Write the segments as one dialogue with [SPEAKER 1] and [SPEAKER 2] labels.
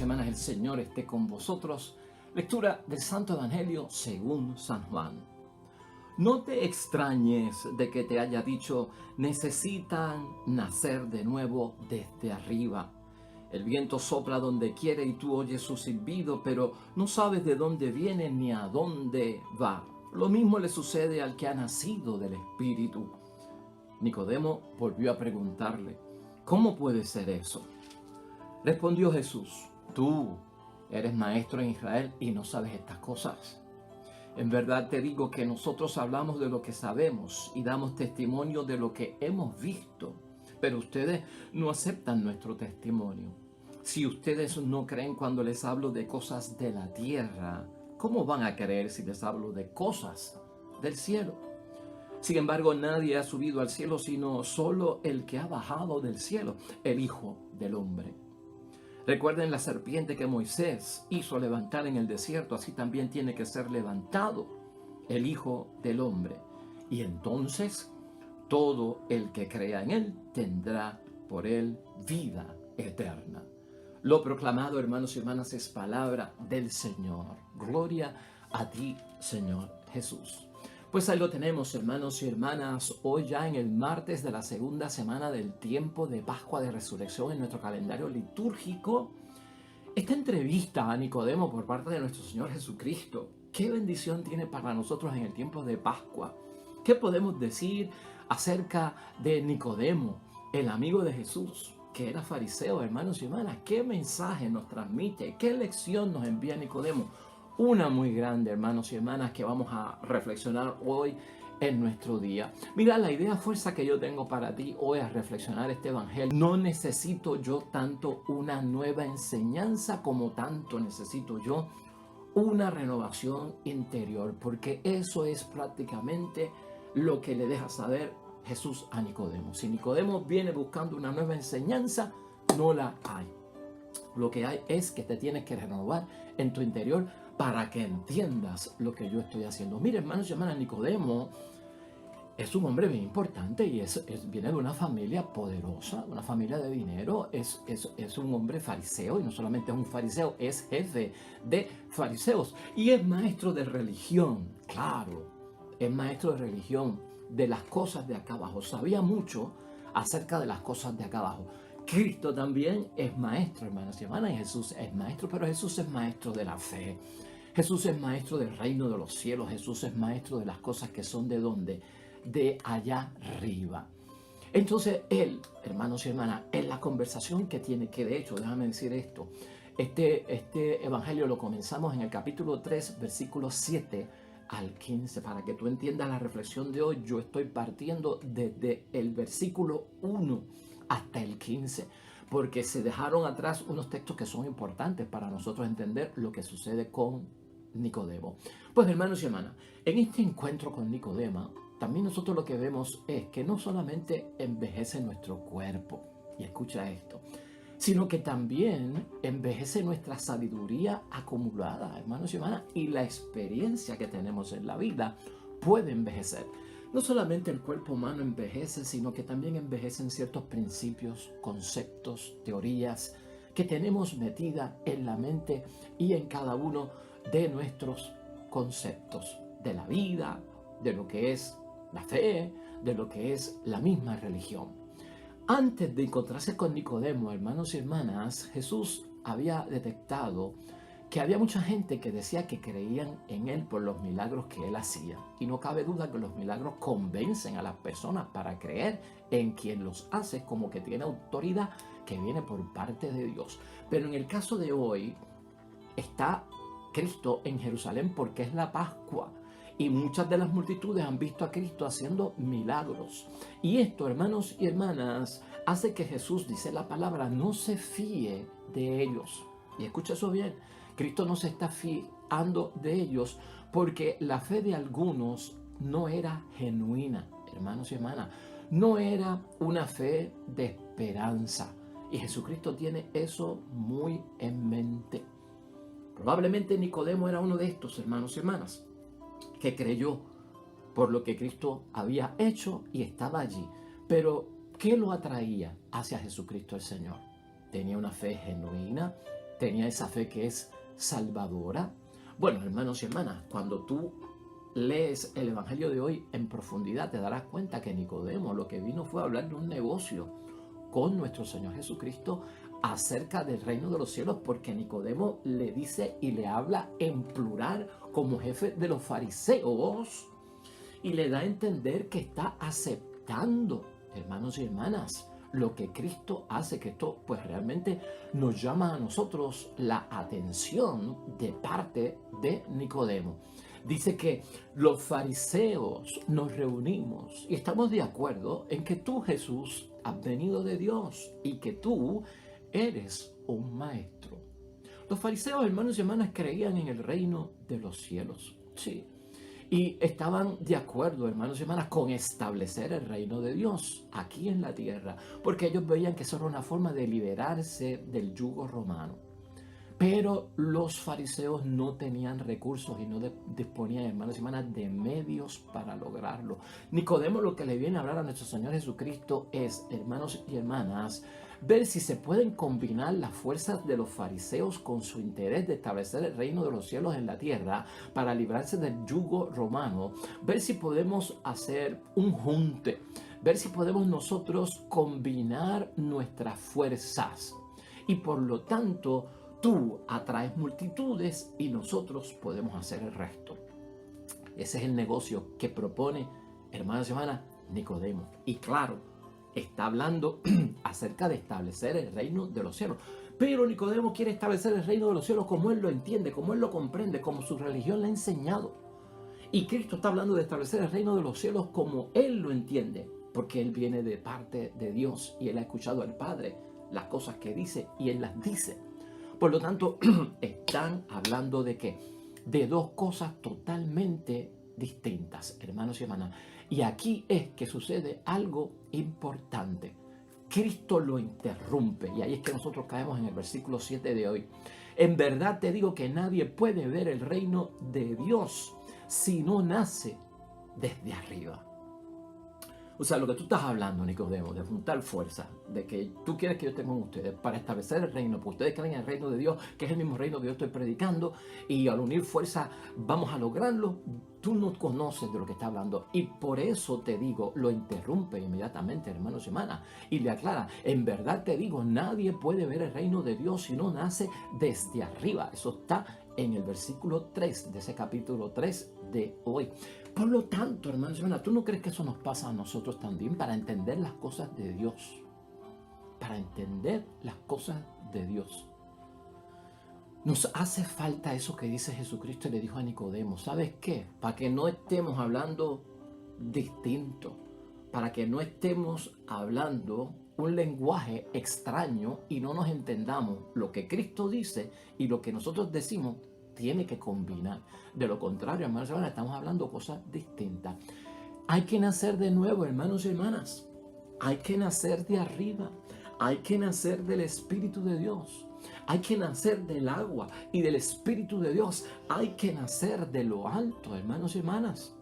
[SPEAKER 1] hermanos y hermanas, el Señor esté con vosotros. Lectura del Santo Evangelio según San Juan. No te extrañes de que te haya dicho, necesitan nacer de nuevo desde arriba. El viento sopla donde quiere y tú oyes su silbido, pero no sabes de dónde viene ni a dónde va. Lo mismo le sucede al que ha nacido del Espíritu. Nicodemo volvió a preguntarle, ¿cómo puede ser eso? Respondió Jesús, tú eres maestro en Israel y no sabes estas cosas. En verdad te digo que nosotros hablamos de lo que sabemos y damos testimonio de lo que hemos visto, pero ustedes no aceptan nuestro testimonio. Si ustedes no creen cuando les hablo de cosas de la tierra, ¿cómo van a creer si les hablo de cosas del cielo? Sin embargo, nadie ha subido al cielo sino solo el que ha bajado del cielo, el Hijo del Hombre. Recuerden la serpiente que Moisés hizo levantar en el desierto, así también tiene que ser levantado el Hijo del Hombre. Y entonces todo el que crea en él tendrá por él vida eterna. Lo proclamado, hermanos y hermanas, es palabra del Señor. Gloria a ti, Señor Jesús. Pues ahí lo tenemos, hermanos y hermanas, hoy ya en el martes de la segunda semana del tiempo de Pascua de Resurrección en nuestro calendario litúrgico. Esta entrevista a Nicodemo por parte de nuestro Señor Jesucristo, ¿qué bendición tiene para nosotros en el tiempo de Pascua? ¿Qué podemos decir acerca de Nicodemo, el amigo de Jesús, que era fariseo, hermanos y hermanas? ¿Qué mensaje nos transmite? ¿Qué lección nos envía Nicodemo? Una muy grande, hermanos y hermanas, que vamos a reflexionar hoy en nuestro día. Mira, la idea fuerza que yo tengo para ti hoy a reflexionar este evangelio. No necesito yo tanto una nueva enseñanza como tanto necesito yo una renovación interior, porque eso es prácticamente lo que le deja saber Jesús a Nicodemo. Si Nicodemo viene buscando una nueva enseñanza, no la hay. Lo que hay es que te tienes que renovar en tu interior para que entiendas lo que yo estoy haciendo. Mire, hermanos y hermanas, Nicodemo es un hombre bien importante y viene de una familia poderosa, una familia de dinero. Es un hombre fariseo, y no solamente es un fariseo, es jefe de fariseos y es maestro de religión. Claro, es maestro de religión, de las cosas de acá abajo. Sabía mucho acerca de las cosas de acá abajo. Cristo también es maestro, hermanos y hermanas, y Jesús es maestro, pero Jesús es maestro de la fe. Jesús es maestro del reino de los cielos. Jesús es maestro de las cosas que son ¿de dónde? De allá arriba. Entonces él, hermanos y hermanas, en la conversación que tiene, que de hecho, déjame decir esto, este evangelio lo comenzamos en el capítulo 3, versículos 7 al 15. Para que tú entiendas la reflexión de hoy, yo estoy partiendo desde el versículo 1 hasta el 15, porque se dejaron atrás unos textos que son importantes para nosotros entender lo que sucede con Nicodemo. Pues, hermanos y hermanas, en este encuentro con Nicodemo, también nosotros lo que vemos es que no solamente envejece nuestro cuerpo, y escucha esto, sino que también envejece nuestra sabiduría acumulada, hermanos y hermanas, y la experiencia que tenemos en la vida puede envejecer. No solamente el cuerpo humano envejece, sino que también envejecen ciertos principios, conceptos, teorías que tenemos metidas en la mente y en cada uno de nuestros conceptos de la vida, de lo que es la fe, de lo que es la misma religión. Antes de encontrarse con Nicodemo, hermanos y hermanas, Jesús había detectado que había mucha gente que decía que creían en él por los milagros que él hacía. Y no cabe duda que los milagros convencen a las personas para creer en quien los hace, como que tiene autoridad que viene por parte de Dios. Pero en el caso de hoy, está Cristo en Jerusalén porque es la Pascua. Y muchas de las multitudes han visto a Cristo haciendo milagros. Y esto, hermanos y hermanas, hace que Jesús, dice la palabra, no se fíe de ellos. Y escucha eso bien. Cristo no se está fiando de ellos porque la fe de algunos no era genuina, hermanos y hermanas. No era una fe de esperanza. Y Jesucristo tiene eso muy en mente. Probablemente Nicodemo era uno de estos, hermanos y hermanas, que creyó por lo que Cristo había hecho y estaba allí. Pero, ¿qué lo atraía hacia Jesucristo el Señor? Tenía una fe genuina, tenía esa fe que es salvadora. Bueno, hermanos y hermanas, cuando tú lees el Evangelio de hoy en profundidad, te darás cuenta que Nicodemo lo que vino fue a hablar de un negocio con nuestro Señor Jesucristo acerca del reino de los cielos, porque Nicodemo le dice y le habla en plural como jefe de los fariseos y le da a entender que está aceptando, hermanos y hermanas, lo que Cristo hace, que esto pues realmente nos llama a nosotros la atención de parte de Nicodemo. Dice que los fariseos nos reunimos y estamos de acuerdo en que tú, Jesús, has venido de Dios y que tú eres un maestro. Los fariseos, hermanos y hermanas, creían en el reino de los cielos. Sí. Y estaban de acuerdo, hermanos y hermanas, con establecer el reino de Dios aquí en la tierra, porque ellos veían que eso era una forma de liberarse del yugo romano. Pero los fariseos no tenían recursos y no disponían, hermanos y hermanas, de medios para lograrlo. Nicodemo lo que le viene a hablar a nuestro Señor Jesucristo es, hermanos y hermanas, ver si se pueden combinar las fuerzas de los fariseos con su interés de establecer el reino de los cielos en la tierra para librarse del yugo romano, ver si podemos hacer un junte, ver si podemos nosotros combinar nuestras fuerzas y por lo tanto tú atraes multitudes y nosotros podemos hacer el resto. Ese es el negocio que propone, hermanos y hermanas, Nicodemo. Y claro, está hablando acerca de establecer el reino de los cielos. Pero Nicodemo quiere establecer el reino de los cielos como él lo entiende, como él lo comprende, como su religión le ha enseñado. Y Cristo está hablando de establecer el reino de los cielos como él lo entiende, porque él viene de parte de Dios y él ha escuchado al Padre las cosas que dice y él las dice. Por lo tanto, están hablando de ¿qué? De dos cosas totalmente distintas, hermanos y hermanas. Y aquí es que sucede algo importante. Cristo lo interrumpe y ahí es que nosotros caemos en el versículo 7 de hoy. En verdad te digo que nadie puede ver el reino de Dios si no nace desde arriba. O sea, lo que tú estás hablando, Nicodemo, de juntar fuerzas, de que tú quieres que yo esté con ustedes para establecer el reino, porque ustedes creen en el reino de Dios, que es el mismo reino que yo estoy predicando, y al unir fuerzas vamos a lograrlo. Tú no conoces de lo que está hablando y por eso te digo, lo interrumpe inmediatamente, hermanos y hermanas, y le aclara, en verdad te digo, nadie puede ver el reino de Dios si no nace desde arriba. Eso está en el versículo 3 de ese capítulo 3 de hoy. Por lo tanto, hermanos y hermanas, ¿tú no crees que eso nos pasa a nosotros también para entender las cosas de Dios? Para entender las cosas de Dios. Nos hace falta eso que dice Jesucristo y le dijo a Nicodemo. ¿Sabes qué? Para que no estemos hablando distinto, para que no estemos hablando un lenguaje extraño y no nos entendamos lo que Cristo dice y lo que nosotros decimos, tiene que combinar. De lo contrario, hermanos y hermanas, estamos hablando cosas distintas. Hay que nacer de nuevo, hermanos y hermanas. Hay que nacer de arriba. Hay que nacer del Espíritu de Dios. Hay que nacer del agua y del Espíritu de Dios. Hay que nacer de lo alto, hermanos y hermanas.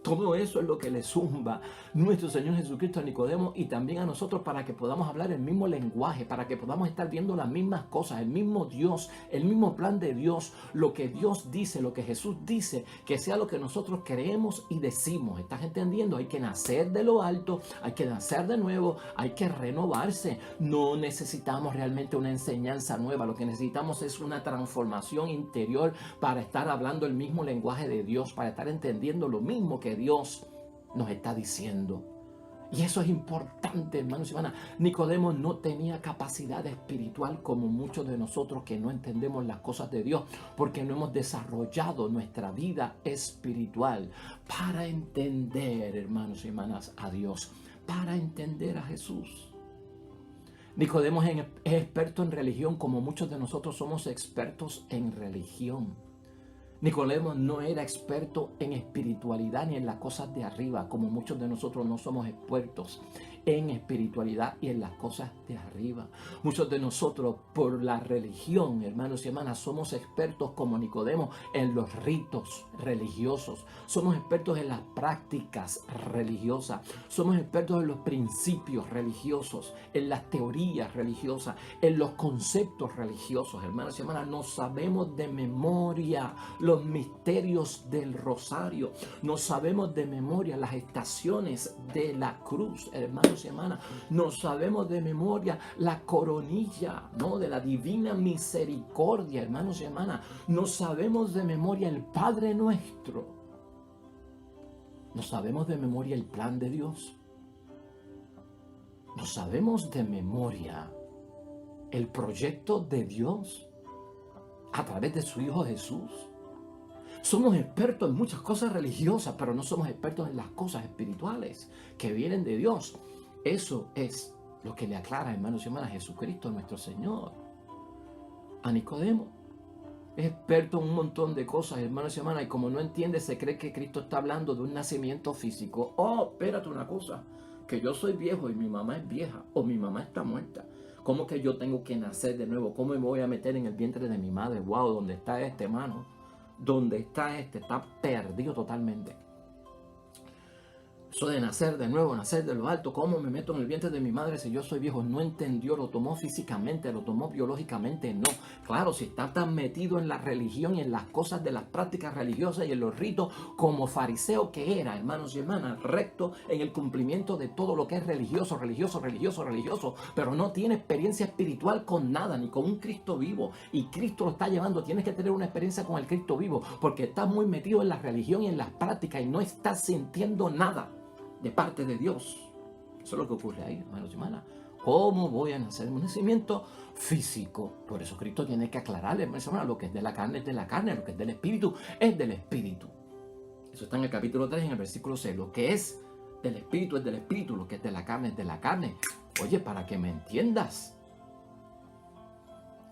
[SPEAKER 1] Todo eso es lo que le zumba nuestro Señor Jesucristo a Nicodemo y también a nosotros para que podamos hablar el mismo lenguaje, para que podamos estar viendo las mismas cosas, el mismo Dios, el mismo plan de Dios, lo que Dios dice, lo que Jesús dice, que sea lo que nosotros creemos y decimos. ¿Estás entendiendo? Hay que nacer de lo alto, hay que nacer de nuevo, hay que renovarse. No necesitamos realmente una enseñanza nueva, lo que necesitamos es una transformación interior para estar hablando el mismo lenguaje de Dios, para estar entendiendo lo mismo que Dios nos está diciendo. Y eso es importante, hermanos y hermanas. Nicodemo no tenía capacidad espiritual como muchos de nosotros que no entendemos las cosas de Dios, porque no hemos desarrollado nuestra vida espiritual para entender, hermanos y hermanas, a Dios, para entender a Jesús. Nicodemo es experto en religión como muchos de nosotros somos expertos en religión. Nicodemo no era experto en espiritualidad ni en las cosas de arriba, como muchos de nosotros no somos expertos en espiritualidad y en las cosas de arriba. Muchos de nosotros, por la religión, hermanos y hermanas, somos expertos como Nicodemo en los ritos religiosos. Somos expertos en las prácticas religiosas. Somos expertos en los principios religiosos, en las teorías religiosas, en los conceptos religiosos. Hermanos y hermanas, no sabemos de memoria los misterios del rosario. No sabemos de memoria las estaciones de la cruz, hermanos y hermanas. No sabemos de memoria la coronilla, ¿no?, de la divina misericordia, hermanos y hermanas. No sabemos de memoria el Padre Nuestro. No sabemos de memoria el plan de Dios. No sabemos de memoria el proyecto de Dios a través de su Hijo Jesús. Somos expertos en muchas cosas religiosas, pero no somos expertos en las cosas espirituales que vienen de Dios. Eso es lo que le aclara, hermanos y hermanas, Jesucristo, nuestro Señor, a Nicodemo. Es experto en un montón de cosas, hermanos y hermanas, y como no entiende, se cree que Cristo está hablando de un nacimiento físico. Oh, espérate una cosa, que yo soy viejo y mi mamá es vieja, o mi mamá está muerta. ¿Cómo que yo tengo que nacer de nuevo? ¿Cómo me voy a meter en el vientre de mi madre? Wow, ¿dónde está este, hermano? ¿Dónde está este? Está perdido totalmente. Eso de nacer de nuevo, nacer de lo alto, ¿cómo me meto en el vientre de mi madre si yo soy viejo? No entendió, lo tomó físicamente, lo tomó biológicamente, no. Claro, si está tan metido en la religión y en las cosas de las prácticas religiosas y en los ritos como fariseo que era, hermanos y hermanas, recto en el cumplimiento de todo lo que es religioso, pero no tiene experiencia espiritual con nada, ni con un Cristo vivo. Y Cristo lo está llevando, tienes que tener una experiencia con el Cristo vivo, porque estás muy metido en la religión y en las prácticas y no estás sintiendo nada de parte de Dios. Eso es lo que ocurre ahí, hermanos y hermanas. ¿Cómo voy a nacer en un nacimiento físico? Por eso Cristo tiene que aclararle, hermanos y hermanas, lo que es de la carne es de la carne, lo que es del espíritu es del espíritu. Eso está en el capítulo 3, en el versículo 6. Lo que es del espíritu es del espíritu, lo que es de la carne es de la carne. Oye, para que me entiendas.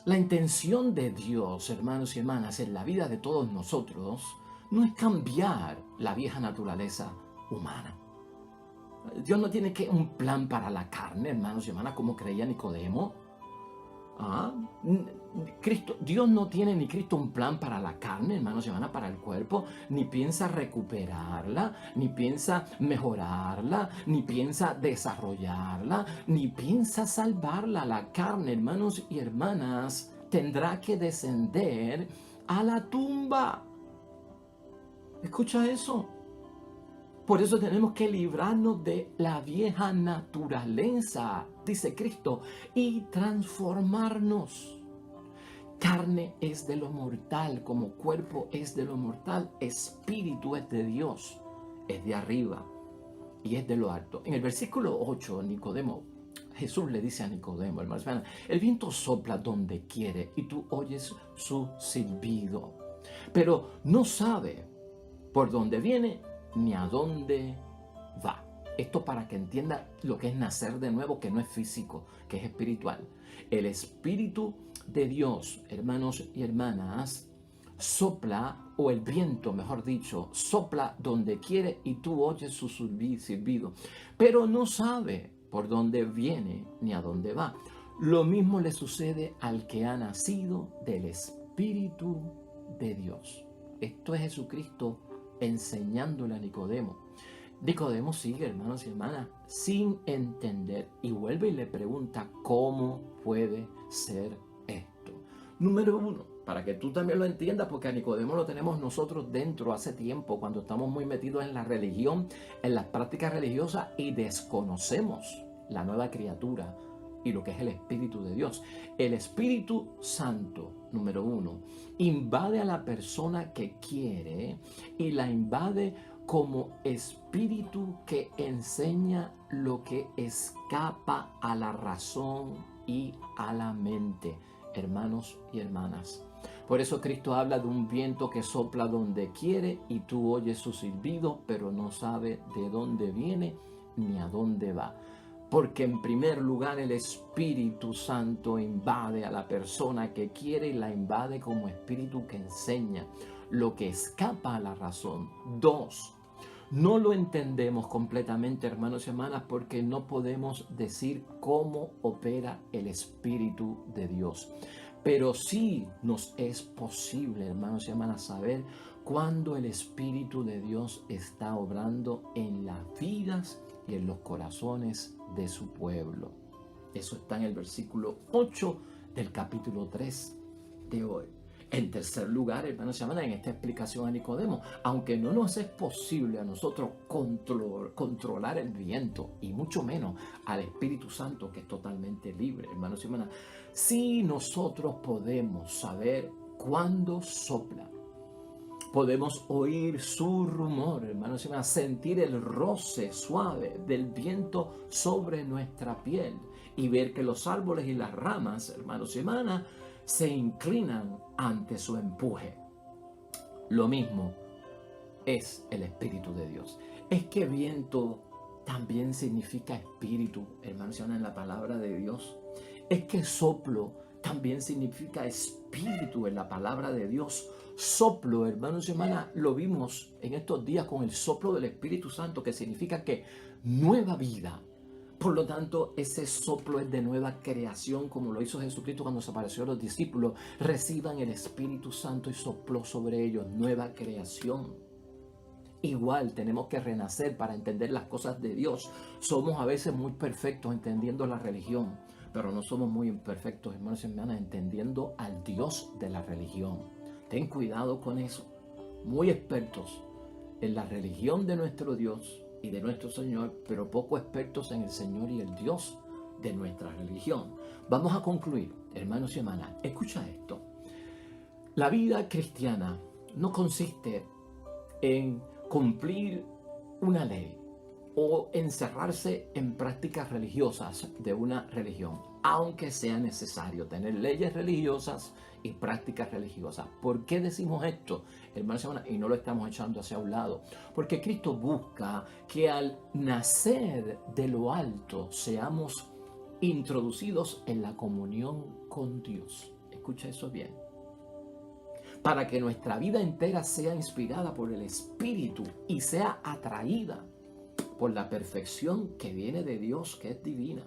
[SPEAKER 1] La intención de Dios, hermanos y hermanas, en la vida de todos nosotros, no es cambiar la vieja naturaleza humana. Dios no tiene que un plan para la carne, hermanos y hermanas, como creía Nicodemo. Dios no tiene ni Cristo un plan para la carne, hermanos y hermanas, para el cuerpo, ni piensa recuperarla, ni piensa mejorarla, ni piensa desarrollarla, ni piensa salvarla. La carne, hermanos y hermanas, tendrá que descender a la tumba. Escucha eso. Por eso tenemos que librarnos de la vieja naturaleza, dice Cristo, y transformarnos. Carne es de lo mortal, como cuerpo es de lo mortal, espíritu es de Dios, es de arriba y es de lo alto. En el versículo 8, Jesús le dice a Nicodemo, hermanos, el viento sopla donde quiere y tú oyes su silbido, pero no sabe por dónde viene ni a dónde va. Esto para que entienda lo que es nacer de nuevo, que no es físico, que es espiritual. El Espíritu de Dios, hermanos y hermanas, sopla, o el viento, mejor dicho, sopla donde quiere y tú oyes su silbido, pero no sabe por dónde viene ni a dónde va. Lo mismo le sucede al que ha nacido del Espíritu de Dios. Esto es Jesucristo enseñándole a Nicodemo. Nicodemo sigue, hermanos y hermanas, sin entender y vuelve y le pregunta cómo puede ser esto. Número 1, para que tú también lo entiendas, porque a Nicodemo lo tenemos nosotros dentro hace tiempo, cuando estamos muy metidos en la religión, en las prácticas religiosas y desconocemos la nueva criatura y lo que es el Espíritu de Dios. El Espíritu Santo, número 1, invade a la persona que quiere y la invade como espíritu que enseña lo que escapa a la razón y a la mente, hermanos y hermanas. Por eso Cristo habla de un viento que sopla donde quiere y tú oyes su silbido, pero no sabes de dónde viene ni a dónde va. Porque en primer lugar el Espíritu Santo invade a la persona que quiere y la invade como espíritu que enseña lo que escapa a la razón. 2, No lo entendemos completamente, hermanos y hermanas, porque no podemos decir cómo opera el Espíritu de Dios. Pero sí nos es posible, hermanos y hermanas, saber cuándo el Espíritu de Dios está obrando en las vidas y en los corazones de su pueblo. Eso está en el versículo 8 del capítulo 3 de hoy. En tercer lugar, hermanos y hermanas, en esta explicación a Nicodemo, aunque no nos es posible a nosotros controlar el viento y mucho menos al Espíritu Santo, que es totalmente libre, hermanos y hermanas, sí nosotros podemos saber cuándo sopla. Podemos oír su rumor, hermanos y hermanas, sentir el roce suave del viento sobre nuestra piel y ver que los árboles y las ramas, hermanos y hermanas, se inclinan ante su empuje. Lo mismo es el Espíritu de Dios. Es que viento también significa espíritu, hermanos y hermanas, en la palabra de Dios. Es que soplo también significa espíritu en la palabra de Dios. Soplo, hermanos y hermanas, lo vimos en estos días con el soplo del Espíritu Santo, que significa que nueva vida. Por lo tanto, ese soplo es de nueva creación, como lo hizo Jesucristo cuando se apareció a los discípulos. Reciban el Espíritu Santo y sopló sobre ellos nueva creación. Igual tenemos que renacer para entender las cosas de Dios. Somos a veces muy perfectos entendiendo la religión, pero no somos muy imperfectos, hermanos y hermanas, entendiendo al Dios de la religión. Ten cuidado con eso. Muy expertos en la religión de nuestro Dios y de nuestro Señor, pero poco expertos en el Señor y el Dios de nuestra religión. Vamos a concluir, hermanos y hermanas. Escucha esto. La vida cristiana no consiste en cumplir una ley o encerrarse en prácticas religiosas de una religión, aunque sea necesario tener leyes religiosas y prácticas religiosas. ¿Por qué decimos esto, hermanos y hermanas? Y no lo estamos echando hacia un lado. Porque Cristo busca que al nacer de lo alto seamos introducidos en la comunión con Dios. Escucha eso bien. Para que nuestra vida entera sea inspirada por el Espíritu y sea atraída por la perfección que viene de Dios, que es divina.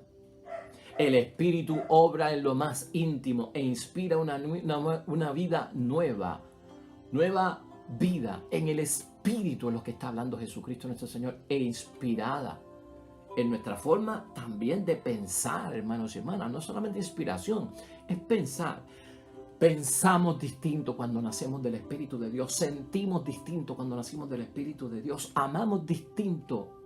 [SPEAKER 1] El Espíritu obra en lo más íntimo e inspira una vida nueva vida en el Espíritu, en lo que está hablando Jesucristo nuestro Señor, e inspirada en nuestra forma también de pensar, hermanos y hermanas. No solamente inspiración, es pensar. Pensamos distinto cuando nacemos del Espíritu de Dios, sentimos distinto cuando nacimos del Espíritu de Dios, amamos distinto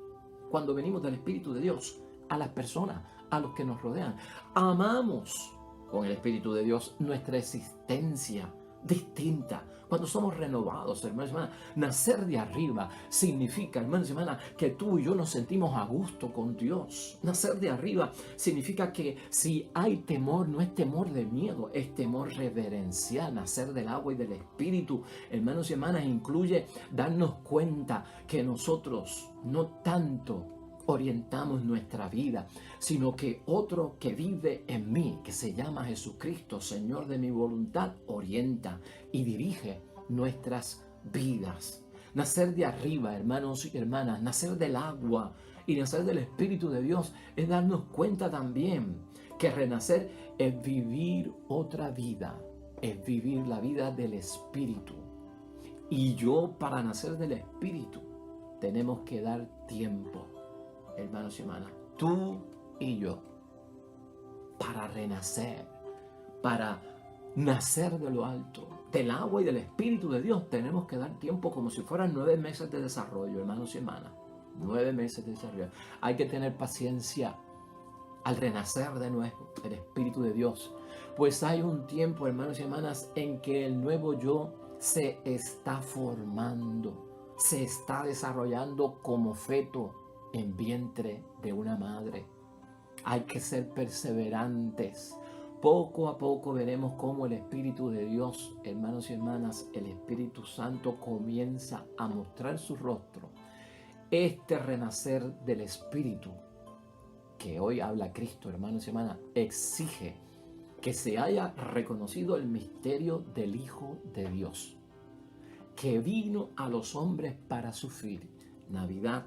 [SPEAKER 1] cuando venimos del Espíritu de Dios a las personas, a los que nos rodean. Amamos con el Espíritu de Dios nuestra existencia distinta. Cuando somos renovados, hermanos y hermanas, nacer de arriba significa, hermanos y hermanas, que tú y yo nos sentimos a gusto con Dios. Nacer de arriba significa que si hay temor, no es temor de miedo, es temor reverencial. Nacer del agua y del Espíritu, hermanos y hermanas, incluye darnos cuenta que nosotros no tanto orientamos nuestra vida, sino que otro que vive en mí, que se llama Jesucristo, Señor de mi voluntad, orienta y dirige nuestras vidas. Nacer de arriba, hermanos y hermanas, nacer del agua y nacer del Espíritu de Dios es darnos cuenta también que renacer es vivir otra vida, es vivir la vida del Espíritu. Y para nacer del Espíritu, tenemos que dar tiempo, hermanos y hermanas, tú y yo, para renacer, para nacer de lo alto, del agua y del Espíritu de Dios, tenemos que dar tiempo como si fueran 9 meses de desarrollo, hermanos y hermanas. 9 meses de desarrollo. Hay que tener paciencia al renacer de nuevo del Espíritu de Dios, pues hay un tiempo, hermanos y hermanas, en que el nuevo yo se está formando, se está desarrollando como feto en vientre de una madre. Hay que ser perseverantes. Poco a poco veremos cómo el Espíritu de Dios, hermanos y hermanas, el Espíritu Santo comienza a mostrar su rostro. Este renacer del Espíritu que hoy habla Cristo, hermanos y hermanas, exige que se haya reconocido el misterio del Hijo de Dios, que vino a los hombres para sufrir Navidad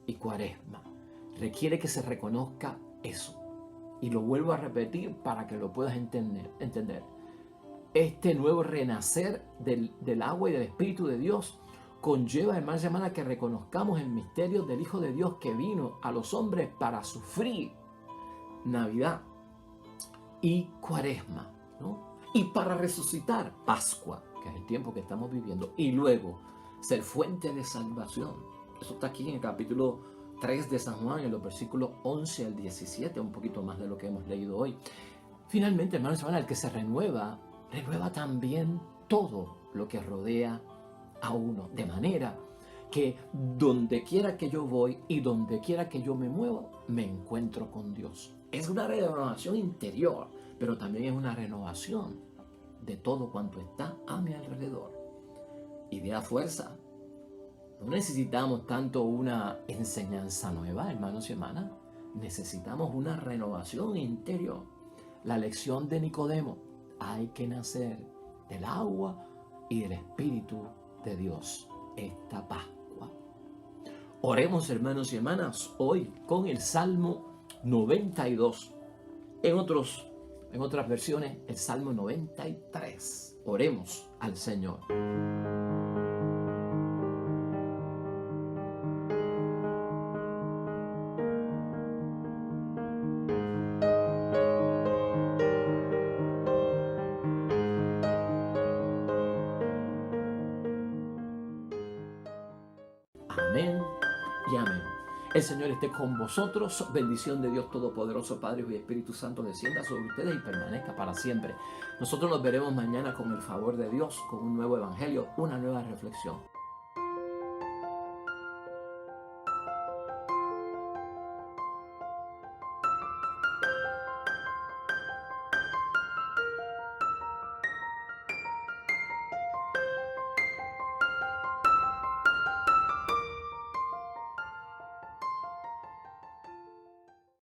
[SPEAKER 1] y Cuaresma. Requiere que se reconozca eso. Y lo vuelvo a repetir para que lo puedas entender. Este nuevo renacer del agua y del Espíritu de Dios conlleva, hermanos y hermanas, que reconozcamos el misterio del Hijo de Dios que vino a los hombres para sufrir Navidad y Cuaresma, ¿no? Y para resucitar Pascua, que es el tiempo que estamos viviendo, y luego ser fuente de salvación. Eso está aquí en el capítulo 3 de San Juan, en los versículos 11 al 17, un poquito más de lo que hemos leído hoy. Finalmente, hermanos y hermanas, el que se renueva también todo lo que rodea a uno, de manera que donde quiera que yo voy y donde quiera que yo me muevo, me encuentro con Dios. Es una renovación interior, pero también es una renovación de todo cuanto está a mi alrededor. Y de la fuerza, no necesitamos tanto una enseñanza nueva, hermanos y hermanas. Necesitamos una renovación interior. La lección de Nicodemo: hay que nacer del agua y del Espíritu de Dios esta Pascua. Oremos, hermanos y hermanas, hoy con el Salmo 92. En otras versiones, el Salmo 93. Oremos al Señor. Amén y amén. El Señor esté con vosotros. Bendición de Dios Todopoderoso, Padre y Espíritu Santo, descienda sobre ustedes y permanezca para siempre. Nosotros nos veremos mañana con el favor de Dios, con un nuevo evangelio, una nueva reflexión.